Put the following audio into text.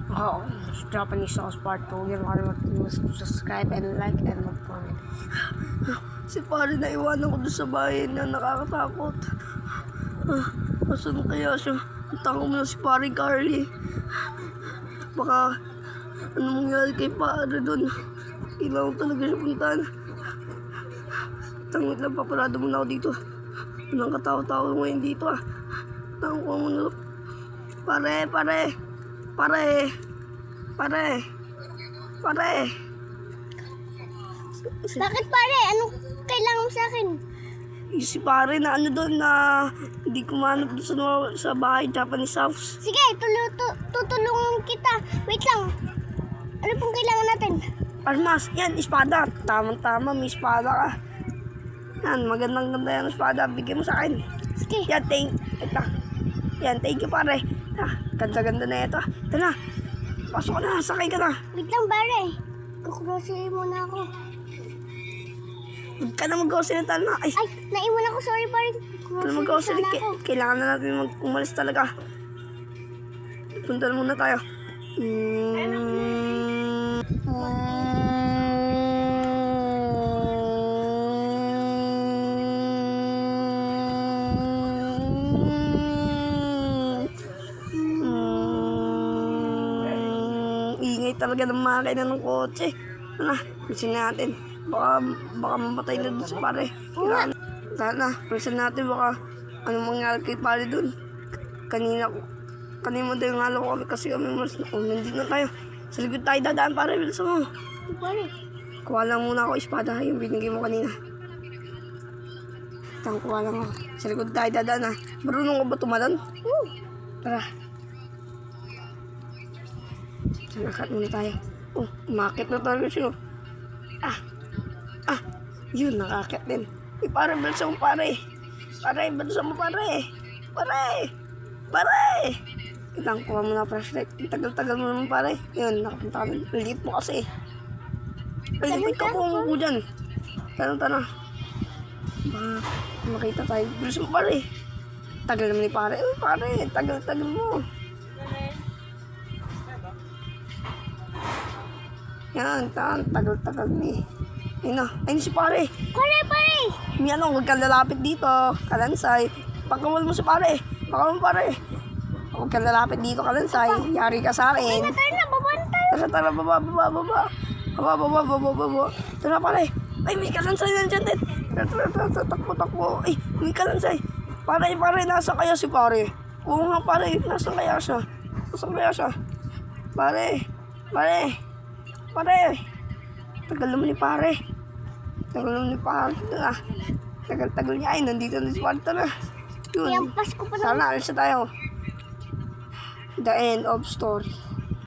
Oh, Japanese Sauce Part 2. Yung subscribe and like and mag-comment. Si pare na iwanan ko doon sa bahay na nakakatakot. Asan kaya siya? Tango mo na si pare Carly. Baka ano mangyari kay pare doon. Kailangan ko talaga siya puntahan. Tangit lang, paparado muna ako dito. Walang katawa-tawa ngayon dito Tango ko muna. Pare. Bakit pare? Anong kailangan mo sa akin? Si pare na ano doon na hindi kumanap doon sa bahay Japanese house. Sige, tutulungan kita. Wait lang. Ano pong kailangan natin? Armas, yan, espada. Tama, may espada ka. Yan, magandang-ganda yung espada. Bigyan mo sa akin. Sige. Yan, thank you pare. Ganda-ganda na ito. Ito na. Pasok ka na, sakay ka na. Wait lang pare. Kukurosin muna ako. Huwag ka na mag-grocery na na. Ay, Naiwan ako. Sorry pare. huwag ka na mag-grocery. Kailangan na natin umalis talaga. Punta na muna tayo. Ingay talaga ng makina ng kotse. Bilisin natin. Baka mamatay na doon sa pare. Sana, bilisin natin. Baka anong mangyari kay pare doon. Kanina mo tayo ng halo kami kasi kami nandito na tayo. Sa likod tayo dadaan pare. Bilisan mo. Pare. Kuha lang muna ako espada. Yung binigay mo kanina. Kuha lang ako. Sa likod tayo dadaan Marunong ka ba tumalan? Tara. Sinakat muna tayo. Umakit na talaga siya. Yun, nakakit din. Pare, bilisan mo pare. Bilisan mo pare. Itang kuha mo na flashlight. Tagal-tagal mo naman pare. Yun, nakapunta kami. Lilit mo kasi. Ay, wait ka kuha mo dyan. Tara. Baka makita tayo. Bilisan mo pare. Tagal naman ni pare. Pare, tagal mo. Yan, tagal ni. Ayun si pare. Pare. Huwag kang lalapit dito. Kalansay. Pagkawal mo si pare. Huwag kang lalapit dito, Kalansay. Yari ka sa akin. Tara, babaan tayo. Tara, baba. Tara pare. Ay, may Kalansay nandiyan din. Tara, takbo. Ay, may Kalansay. Pare, nasa kaya si pare? Oo nga pare, nasa kaya siya? Pare. Tagal naman ni pare. Tagal niya. Ay, nandito na si pare. Tara. Yun. Yampas ko pa naman. Sana, alis na tayo. The end of story.